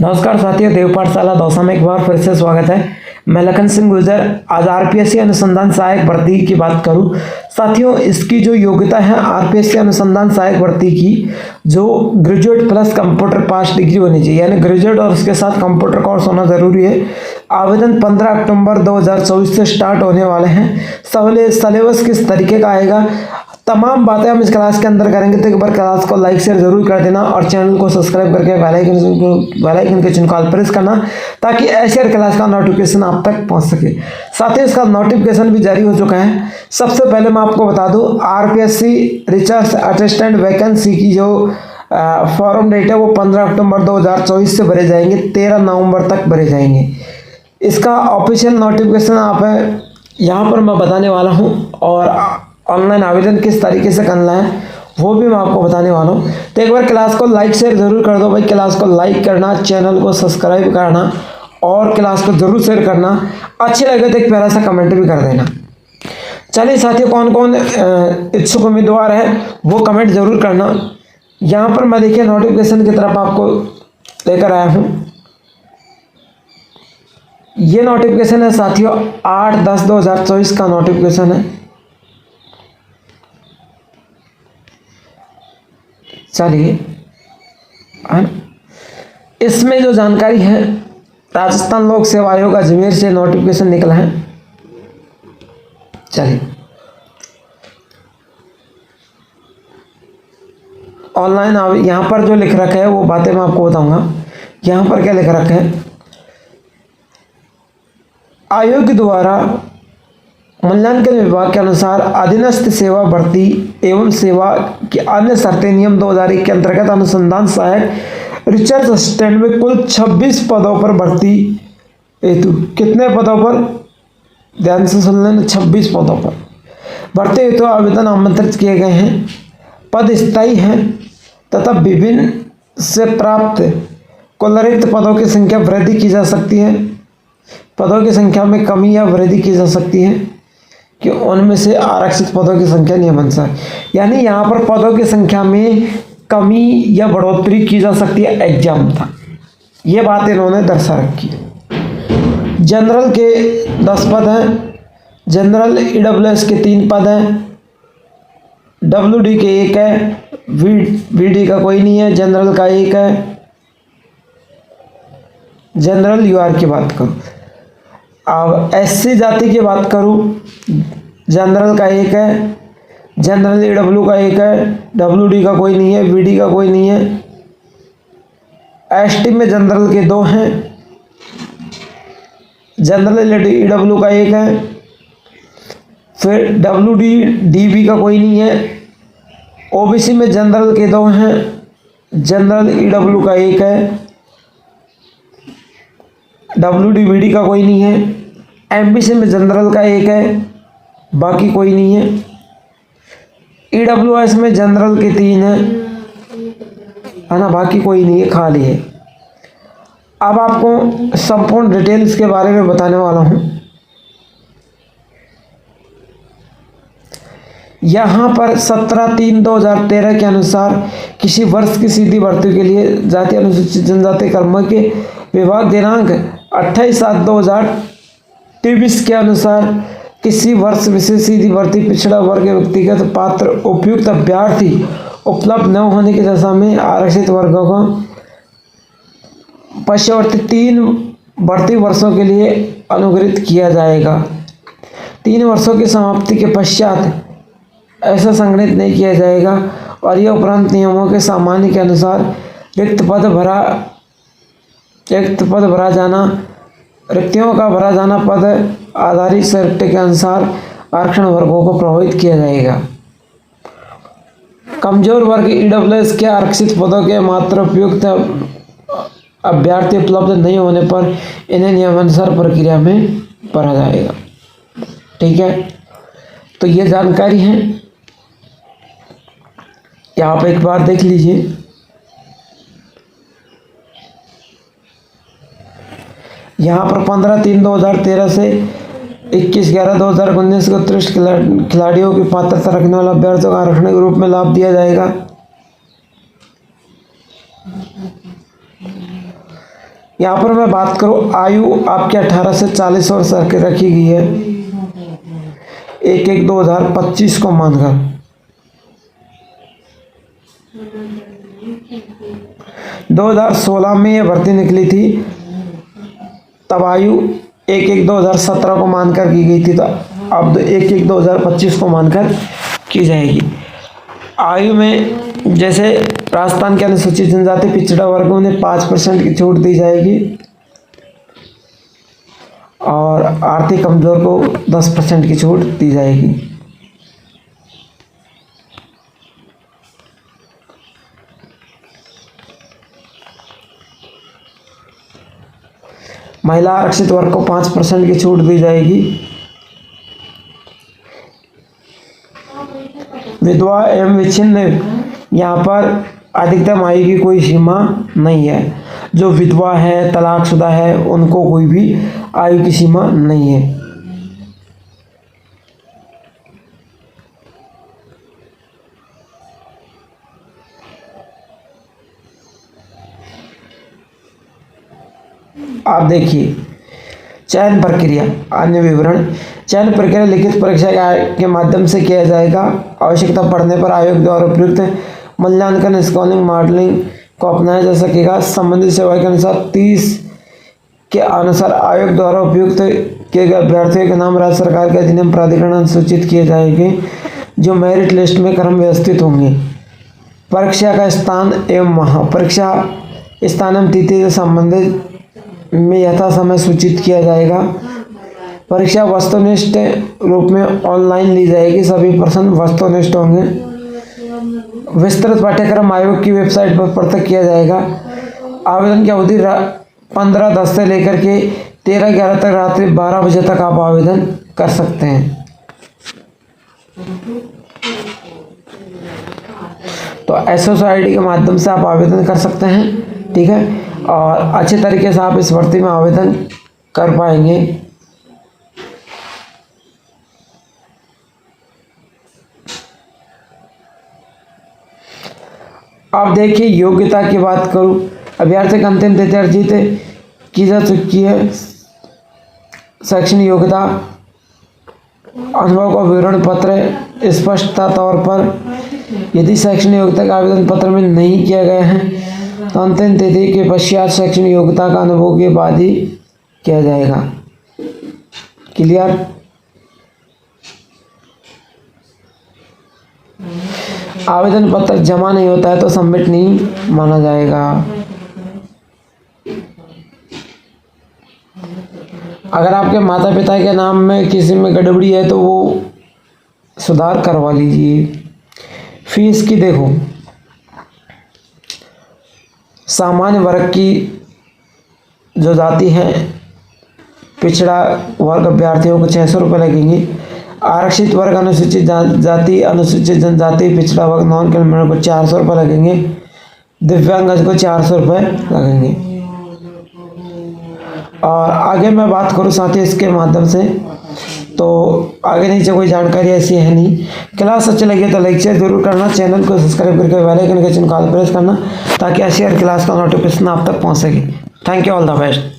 नमस्कार साथियों, देव पाठशाला दौसा में एक बार फिर से स्वागत है। मैं लखन सिंह गुर्जर आज आरपीएससी अनुसंधान सहायक भर्ती की बात करूं। साथियों, इसकी जो योग्यता है आरपीएससी अनुसंधान सहायक भर्ती की, जो ग्रेजुएट प्लस कंप्यूटर पास डिग्री होनी चाहिए, यानी ग्रेजुएट और उसके साथ कंप्यूटर कोर्स होना जरूरी है। आवेदन 15 अक्टूबर 2024 से स्टार्ट होने वाले हैं। सिलेबस किस तरीके का आएगा, तमाम बातें हम इस क्लास के अंदर करेंगे। तो एक बार क्लास को लाइक शेयर जरूर कर देना और चैनल को सब्सक्राइब करके बेल आइकन के चिन्ह को प्रेस करना, ताकि ऐसे हर क्लास का नोटिफिकेशन आप तक पहुंच सके। साथ ही इसका नोटिफिकेशन भी जारी हो चुका है। सबसे पहले मैं आपको बता दूं, आरपीएससी रिसर्च असिस्टेंट वैकेंसी की जो फॉर्म डेट है वो 15 अक्टूबर 2024 से भरे जाएंगे, 13 नवंबर तक भरे जाएंगे। इसका ऑफिशियल नोटिफिकेशन आप यहाँ पर मैं बताने वाला हूँ, और ऑनलाइन आवेदन किस तरीके से करना है वो भी मैं आपको बताने वाला हूँ। तो एक बार क्लास को लाइक शेयर जरूर कर दो भाई। क्लास को लाइक करना, चैनल को सब्सक्राइब करना और क्लास को जरूर शेयर करना। अच्छे लगे तो एक प्यारा सा कमेंट भी कर देना। चलिए साथियों, कौन कौन इच्छुक उम्मीदवार है वो कमेंट जरूर करना। यहाँ पर मैं देखिए नोटिफिकेशन की तरफ आपको लेकर आया हूँ। ये नोटिफिकेशन है साथियों 8/10/2024 का नोटिफिकेशन है। चलिए, इसमें जो जानकारी है, राजस्थान लोक सेवा आयोग अजमेर से नोटिफिकेशन निकला है। चलिए, ऑनलाइन यहाँ पर जो लिख रखा है वो बातें मैं आपको बताऊंगा। यहाँ पर क्या लिख रखा है, आयोग द्वारा मूल्यांकन विभाग के अनुसार अधीनस्थ सेवा भर्ती एवं सेवा की अन्य शर्तें नियम 2001 के अंतर्गत अनुसंधान सहायक रिसर्च असिस्टेंट में कुल 26 पदों पर भर्ती हेतु, कितने पदों पर, ध्यान से सुन लेना, 26 पदों पर भर्ती हेतु आवेदन आमंत्रित किए गए हैं। पद स्थायी हैं तथा विभिन्न से प्राप्त कुल रिक्त पदों की संख्या वृद्धि की जा सकती है। पदों की संख्या में कमी या वृद्धि की जा सकती है कि उनमें से आरक्षित पदों की संख्या नियमानुसार, यानी यहाँ पर पदों की संख्या में कमी या बढ़ोतरी की जा सकती है एग्जाम तक। ये बात इन्होंने दर्शा रखी है। जनरल के 10 पद हैं, जनरल ईडब्ल्यूएस के 3 पद हैं, डब्ल्यूडी के 1 है, वीडी का कोई नहीं है, जनरल का 1 है। जनरल यूआर की बात करूँ, अब एससी जाति की बात करूँ, जनरल का 1 है, जनरल ईडब्ल्यू का 1 है, डब्ल्यूडी का कोई नहीं है, वीडी का कोई नहीं है। एसटी में जनरल के 2 हैं, जनरल ईडब्ल्यू का 1 है, फिर डब्ल्यूडी डीबी का कोई नहीं है। ओबीसी में जनरल के 2 हैं, जनरल ईडब्ल्यू का 1 है, डब्ल्यूडी का कोई नहीं है। एमबीसी में जनरल का 1 है, बाकी कोई नहीं है। ईडब्ल्यूएस में जनरल के 3 है ना, बाकी कोई नहीं है, खाली है। अब आपको संपूर्ण डिटेल्स के बारे में बताने वाला हूँ। यहाँ पर 17/3/2013 के अनुसार किसी वर्ष की सीधी भर्ती के लिए जातीय अनुसूचित जनजाति कर्म के विभाग दिनांक 28/7/2023 के अनुसार किसी वर्ष विशेष सीधी भर्ती पिछड़ा वर्ग व्यक्तिगत पात्र उपयुक्त अभ्यर्थी उपलब्ध न होने की दशा में आरक्षित वर्गों को पश्चावर्ती 3 भर्ती वर्षों के लिए अनुग्रहित किया जाएगा। 3 वर्षों की समाप्ति के पश्चात ऐसा संगठित नहीं किया जाएगा, और यह उपरांत नियमों के सामान्य के अनुसार रिक्तियों का भरा जाना पद आधारित शर्त के अनुसार आरक्षण वर्गों को प्रभावित किया जाएगा। कमजोर वर्ग ईडब्ल्यूएस के आरक्षित पदों के मात्र उपयुक्त अभ्यर्थी उपलब्ध नहीं होने पर इन्हें नियमानुसार प्रक्रिया में भरा जाएगा। ठीक है, तो ये जानकारी है, यहाँ पे एक बार देख लीजिए। यहाँ पर 15/3/2013 से 21/11/2019 को उत्कृष्ट खिलाड़ियों की पात्रता रखने वाला अभ्यर्थियों को आरक्षण के रूप में लाभ दिया जाएगा। यहाँ पर मैं बात करूँ, आयु आपके 18 से 40 वर्ष रखी गई है 1/1/2025 को मानकर। 2016 में ये भर्ती निकली थी, तब आयु 1/1/2017 को मानकर की गई थी, तो अब 1/1/2025 को मानकर की जाएगी। आयु में जैसे राजस्थान के अनुसूचित जनजाति पिछड़ा वर्ग में उन्हें 5% की छूट दी जाएगी और आर्थिक कमजोर को 10% की छूट दी जाएगी। महिला आरक्षित वर्ग को 5% की छूट दी जाएगी। विधवा एवं विच्छिन्न, यहाँ पर अधिकतम आयु की कोई सीमा नहीं है। जो विधवा है, तलाकशुदा है, उनको कोई भी आयु की सीमा नहीं है। आप देखिए चयन प्रक्रिया, अन्य विवरण। चयन प्रक्रिया लिखित परीक्षा के माध्यम से किया जाएगा। आवश्यकता पड़ने पर आयोग द्वारा उपयुक्त मूल्यांकन स्कोरिंग मॉडलिंग को अपनाया जा सकेगा। संबंधित सेवा के अनुसार 30 के अनुसार आयोग द्वारा उपयुक्त किए गए अभ्यर्थियों के नाम राज्य सरकार के अधिनियम प्राधिकरण सूचित किए जाएंगे, जो मेरिट लिस्ट में क्रम व्यवस्थित होंगे। परीक्षा का स्थान एवं परीक्षा स्थान एवं तिथि से संबंधित में यथा समय सूचित किया जाएगा। परीक्षा वस्तुनिष्ठ रूप में ऑनलाइन ली जाएगी। सभी प्रश्न वस्तुनिष्ठ होंगे। विस्तृत पाठ्यक्रम आयोग की वेबसाइट पर पृथक किया जाएगा। आवेदन की अवधि 15/10 से लेकर के 13/11 तक रात्रि 12 बजे तक आप आवेदन कर सकते हैं। तो SSID के माध्यम से आप आवेदन कर सकते हैं, ठीक है, और अच्छे तरीके से आप इस भर्ती में आवेदन कर पाएंगे। अब देखिए योग्यता की बात करूं, अभ्यर्थी की अंतिम तिथि अर्जित की जा चुकी है। शैक्षणिक योग्यता, अनुभव का विवरण पत्र स्पष्टता तौर पर, यदि शैक्षणिक योग्यता का आवेदन पत्र में नहीं किया गया है तो अंतिम तिथि के पश्चात शैक्षणिक योग्यता का अनुभव के बाद ही किया जाएगा। क्लियर? आवेदन पत्र जमा नहीं होता है तो सबमिट नहीं माना जाएगा। अगर आपके माता पिता के नाम में किसी में गड़बड़ी है तो वो सुधार करवा लीजिए। फीस की देखो, सामान्य वर्ग की जो जाति है, पिछड़ा वर्ग अभ्यर्थियों को 600 रुपये लगेंगे। आरक्षित वर्ग, अनुसूचित जाति, अनुसूचित जनजाति, पिछड़ा वर्ग, नॉन क्रिमिनल को 400 रुपये लगेंगे। दिव्यांगजन को 400 रुपये लगेंगे। और आगे मैं बात करूँ साथ ही इसके माध्यम से, तो आगे नीचे कोई जानकारी ऐसी है नहीं। क्लास अच्छी लगी तो लाइक शेयर जरूर करना, चैनल को सब्सक्राइब करके बेल आइकन के चिन्ह को ऑल प्रेस करना ताकि ऐसी हर क्लास का नोटिफिकेशन आप तक पहुंच सके। Thank you, all the best.